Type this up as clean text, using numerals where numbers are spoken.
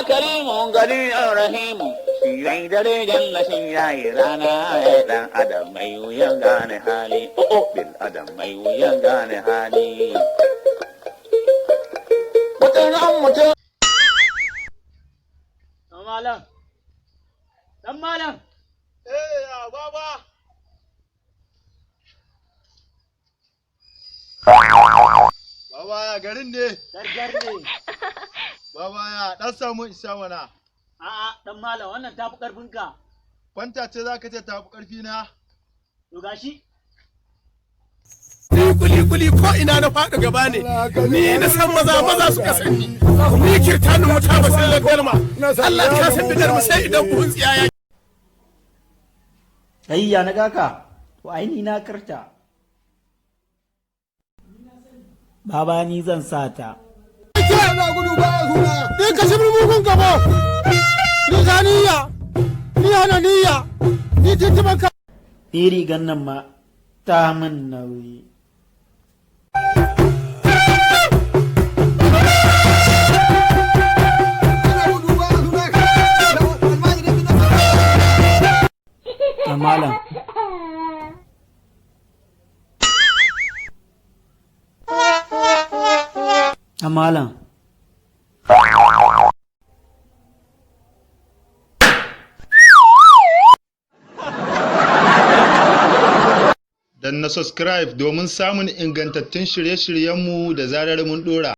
karimu gari rahimu shi yayi dare janna shi yayi rana ya dan adam mai wuyan gane hali bil adam mai wuyan gane hali mutum malam dan malam ya baba baba ya garin ne gargar ne baba ya dan samu isa mana a'a dan malam wannan tafi karfin ka kwanta ce zaka ce tafi karfi na to gashi kuli ko ina na faɗi gaba ne ni na san maza suka sani ni kirtanin wuta ba sai garma Allah ka san bidar mu sai idan buhun tsiyaya ayya na gaka to aini na karta baba ni zan sata na gudu ba huna ni ka shi mugun gaba ni zaniya ni hananiya ni tintiman ka iri gannan ma ta min nauyi malam malam dan na subscribe domin samun ingantattun shirye-shiryenmu da zarar mun dora